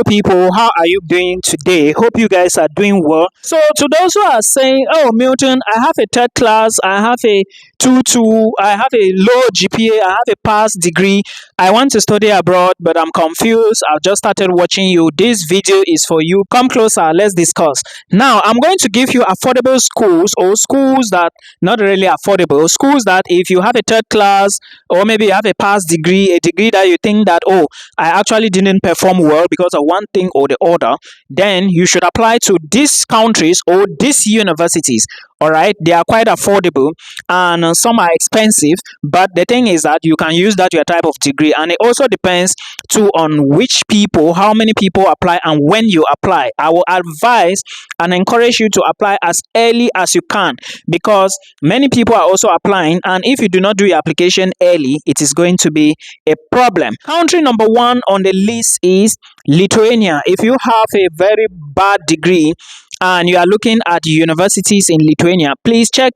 People, how are you doing today? Hope you guys are doing well. So to those who are saying, oh Milton, I have a third class, I have a 2-2, I have a low GPA, I have a pass degree, I want to study abroad but I'm confused, I've just started watching you, this video is for you, come closer, let's discuss. Now I'm going to give you affordable schools, or schools that not really affordable, schools that if you have a third class, or maybe you have a pass degree, a degree that you think that, oh, I actually didn't perform well because of one thing or the other, then you should apply to these countries or these universities. All right, they are quite affordable, and some are expensive, but the thing is that you can use that your type of degree, and it also depends too on which people, how many people apply and when you apply. I will advise and encourage you to apply as early as you can, because many people are also applying, and if you do not do your application early, it is going to be a problem. Country number 1 on the list is Lithuania. If you have a very bad degree and you are looking at universities in Lithuania, please check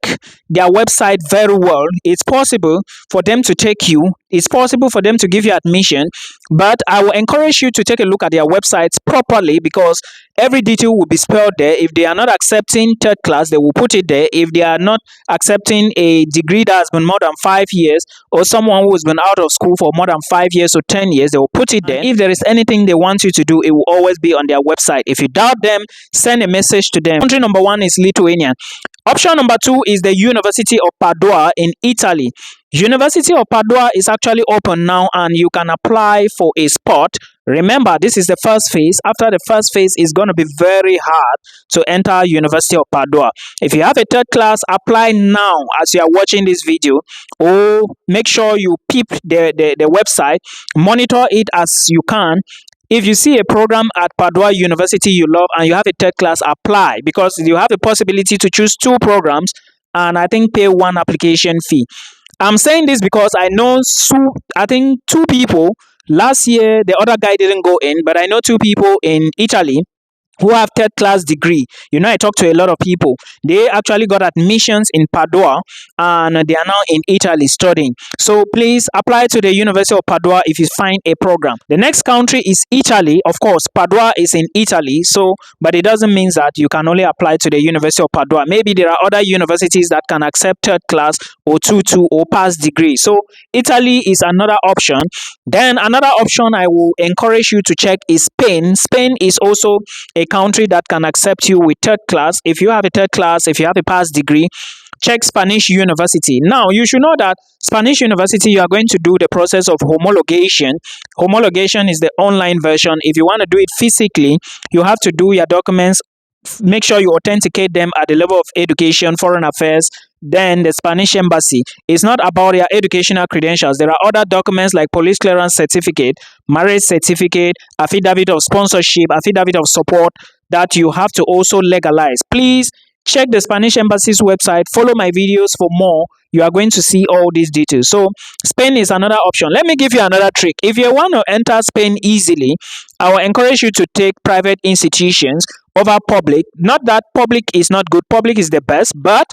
their website very well. It's possible for them to take you, it's possible for them to give you admission, but I will encourage you to take a look at their websites properly, because every detail will be spelled there. If they are not accepting third class, they will put it there. If they are not accepting a degree that has been more than 5 years, or someone who has been out of school for more than 5 years or 10 years, they will put it there. If there is anything they want you to do, it will always be on their website. If you doubt them, send a message to them. Country number 1 is Lithuania. Option number 2 is the University of Padua in Italy. University of Padua is actually open now, and you can apply for a spot. Remember, this is the first phase. After the first phase, it's going to be very hard to enter University of Padua. If you have a third class, apply now as you are watching this video, or make sure you peep the website, monitor it as you can. If you see a program at Padua University you love and you have a third class, apply, because you have a possibility to choose 2 programs and I think pay 1 application fee. I'm saying this because I know I think 2 people last year. The other guy didn't go in, but I know 2 people in Italy who have third class degree. I talk to a lot of people. They actually got admissions in Padua, and they are now in Italy studying. So please apply to the University of Padua if you find a program. The next country is Italy. Of course, Padua is in Italy, but it doesn't mean that you can only apply to the University of Padua. Maybe there are other universities that can accept third class or 2-2 or pass degree. So Italy is another option. Then another option I will encourage you to check is Spain. Spain is also a country that can accept you with third class. If you have a third class, if you have a pass degree, check Spanish University. Now, you should know that Spanish University, you are going to do the process of homologation. Homologation is the online version. If you want to do it physically, you have to do your documents. Make sure you authenticate them at the level of education, foreign affairs, then the Spanish embassy. It's not about your educational credentials. There are other documents like police clearance certificate, marriage certificate, affidavit of sponsorship, affidavit of support that you have to also legalize. Please check the Spanish embassy's website. Follow my videos for more. You are going to see all these details. So Spain is another option. Let me give you another trick. If you want to enter Spain easily, I will encourage you to take private institutions over public. Not that public is not good. Public is the best, but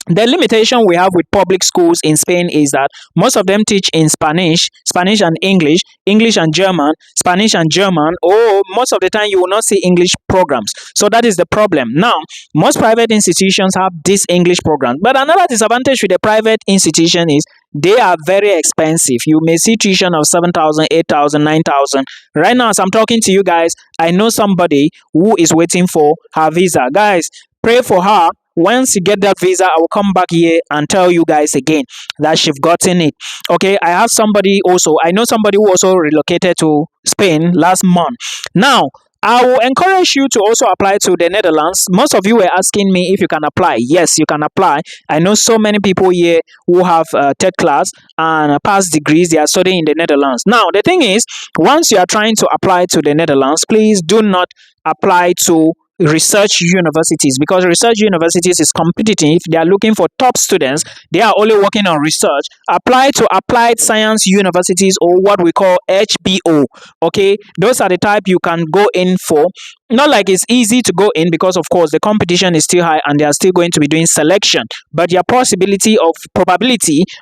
the limitation we have with public schools in Spain is that most of them teach in Spanish and English, English and German, Spanish and German, or most of the time you will not see English programs. So that is the problem. Now, most private institutions have this English program, but another disadvantage with the private institution is they are very expensive. You may see tuition of 7,000, 8,000, 9,000. Right now, as I'm talking to you guys, I know somebody who is waiting for her visa. Guys, pray for her. Once you get that visa, I will come back here and tell you guys again that she's gotten it. Okay, I know somebody who also relocated to Spain last month. Now, I will encourage you to also apply to the Netherlands. Most of you were asking me if you can apply. Yes, you can apply. I know so many people here who have third class and past degrees. They are studying in the Netherlands. Now, the thing is, once you are trying to apply to the Netherlands, please do not apply to research universities, because research universities is competitive. They are looking for top students. They are only working on research. Apply to applied science universities, or what we call HBO. Okay, those are the type you can go in for. Not like it's easy to go in, because of course the competition is still high and they are still going to be doing selection, but your probability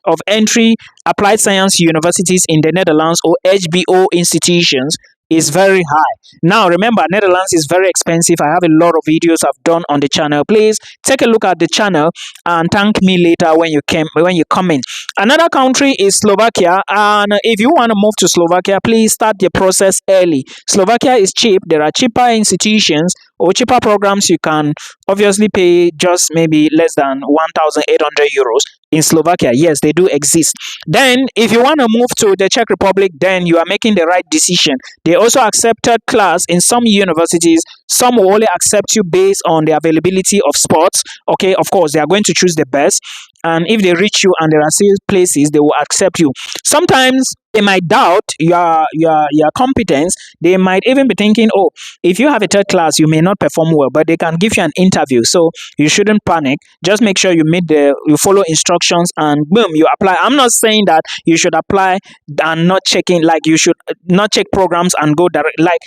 of entry applied science universities in the Netherlands or HBO institutions is very high. Now, remember, Netherlands is very expensive. I have a lot of videos I've done on the channel. Please take a look at the channel and thank me later when you come in. Another country is Slovakia, and if you want to move to Slovakia, please start the process early. Slovakia is cheap. There are cheaper institutions or cheaper programs. You can obviously pay just maybe less than 1,800 euros in Slovakia. Yes, they do exist. Then, if you want to move to the Czech Republic, then you are making the right decision. They also accept third class in some universities. Some will only accept you based on the availability of spots. Okay, of course, they are going to choose the best. And if they reach you and there are sales places, they will accept you. Sometimes they might doubt your competence. They might even be thinking, oh, if you have a third class, you may not perform well, but they can give you an interview. So you shouldn't panic. Just make sure you follow instructions and boom, you apply. I'm not saying that you should apply and not checking, like you should not check programs and go direct. Like,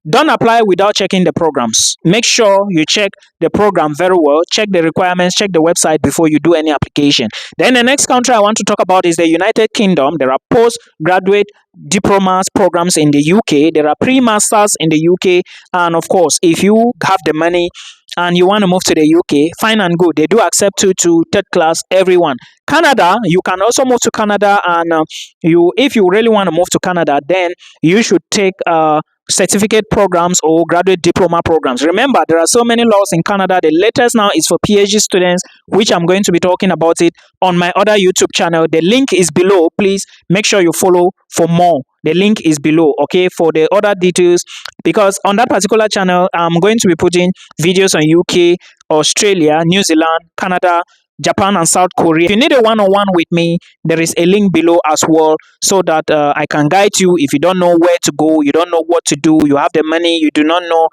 don't apply without checking the programs. Make sure you check the program very well, check the requirements, check the website before you do any application. Then the next country I want to talk about is the United Kingdom. There are postgraduate diplomas programs in the UK. There are pre-masters in the UK. And of course, if you have the money and you want to move to the UK, fine and good. They do accept you to third class, everyone. Canada, you can also move to Canada, and if you really want to move to Canada, then you should take certificate programs or graduate diploma programs. Remember, there are so many laws in Canada. The latest now is for PhD students, which I'm going to be talking about it on my other YouTube channel. The link is below. Please make sure you follow for more. The link is below, okay, for the other details, because on that particular channel, I'm going to be putting videos on UK, Australia, New Zealand, Canada, Japan, and South Korea. If you need a one-on-one with me, there is a link below as well, so that I can guide you. If you don't know where to go, you don't know what to do, you have the money, you don't know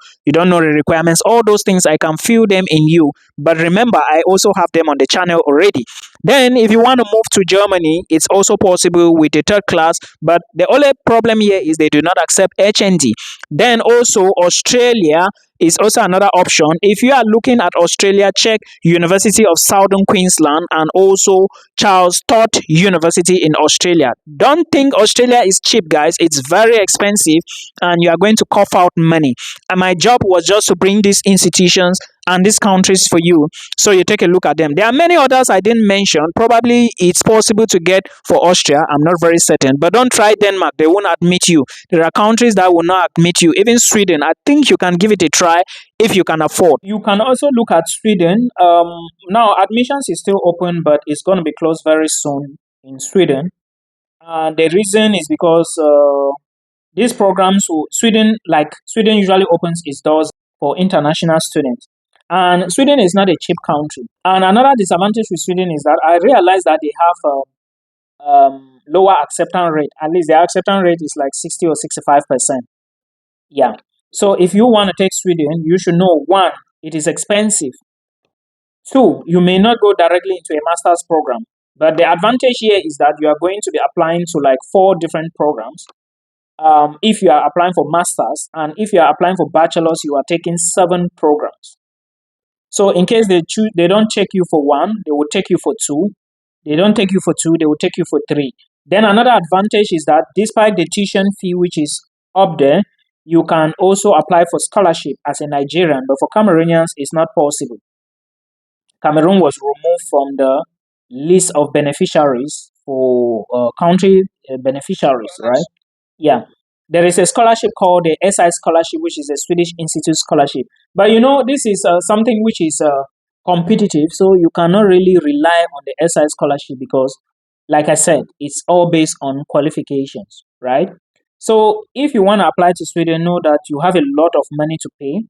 the requirements, all those things, I can fill them in you. But remember, I also have them on the channel already. Then, if you want to move to Germany, it's also possible with the third class, but the only problem here is they do not accept HND. Then also Australia is also another option. If you are looking at Australia, check University of Southern Queensland and also Charles Sturt University in Australia. Don't think Australia is cheap, guys. It's very expensive and you are going to cough out money. And my job was just to bring these institutions and these countries for you, so you take a look at them. There are many others I didn't mention. Probably it's possible to get for Austria. I'm not very certain, but don't try Denmark. They won't admit you. There are countries that will not admit you. Even Sweden, I think you can give it a try if you can afford. You can also look at Sweden. Now admissions is still open, but it's going to be closed very soon in Sweden. The reason is because these programs, Sweden usually opens its doors for international students. And Sweden is not a cheap country. And another disadvantage with Sweden is that I realized that they have lower acceptance rate. At least their acceptance rate is like 60 or 65%. Yeah. So if you want to take Sweden, you should know, one, it is expensive. Two, you may not go directly into a master's program. But the advantage here is that you are going to be applying to like 4 different programs. If you are applying for masters, and if you are applying for bachelors, you are taking 7 programs. So in case they don't take you for 1, they will take you for 2. They don't take you for 2, they will take you for 3. Then another advantage is that despite the tuition fee, which is up there, you can also apply for scholarship as a Nigerian, but for Cameroonians, it's not possible. Cameroon was removed from the list of beneficiaries for country beneficiaries, right? Yeah. There is a scholarship called the SI scholarship, which is a Swedish Institute scholarship. But this is something which is competitive, so you cannot really rely on the SI scholarship because, like I said, it's all based on qualifications, right? So if you want to apply to Sweden, know that you have a lot of money to pay.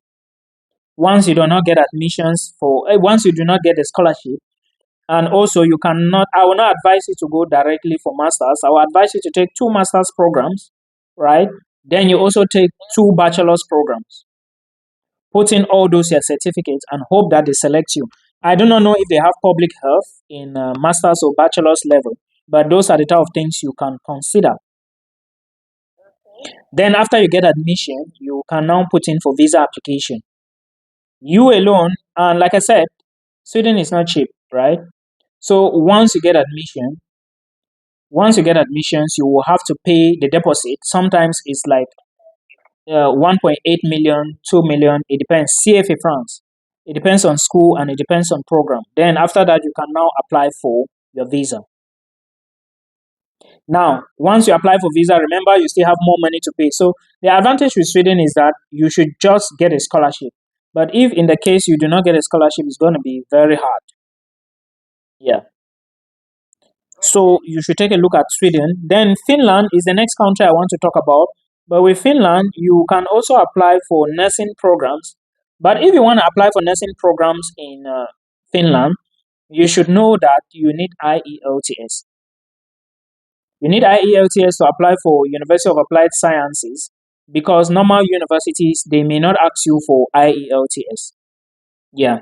Once you do not get once you do not get a scholarship, and also I will not advise you to go directly for masters. I will advise you to take 2 masters programs, right? Then you also take 2 bachelor's programs. Put in all those your certificates and hope that they select you. I do not know if they have public health in master's or bachelor's level, but those are the type of things you can consider. Then after you get admission, you can now put in for visa application. You alone, and like I said, Sweden is not cheap, right? So once you get admissions, you will have to pay the deposit. Sometimes it's like 1.8 million, 2 million. It depends. CFA France. It depends on school and it depends on program. Then after that, you can now apply for your visa. Now, once you apply for visa, remember you still have more money to pay. So the advantage with Sweden is that you should just get a scholarship. But if in the case you do not get a scholarship, it's going to be very hard. Yeah. So you should take a look at Sweden. Then Finland is the next country I want to talk about. But with Finland, you can also apply for nursing programs. But if you want to apply for nursing programs in Finland, you should know that you need IELTS. You need IELTS to apply for University of Applied Sciences because normal universities, they may not ask you for IELTS. Yeah.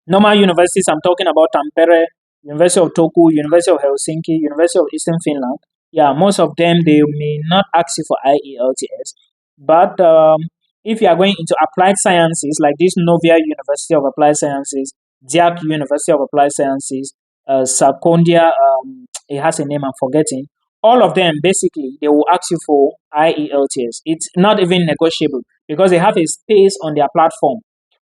Normal universities, I'm talking about Tampere, University of Turku, University of Helsinki, University of Eastern Finland. Yeah, most of them, they may not ask you for IELTS. But if you are going into applied sciences, like this Novia University of Applied Sciences, Diak University of Applied Sciences, Sarkondia, it has a name I'm forgetting. All of them, basically, they will ask you for IELTS. It's not even negotiable because they have a space on their platform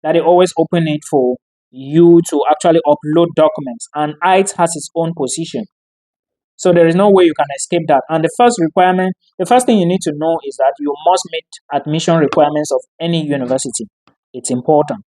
that they always open it for you to actually upload documents, and IT has its own position. So there is no way you can escape that. And the first requirement, the first thing you need to know is that you must meet admission requirements of any university. It's important.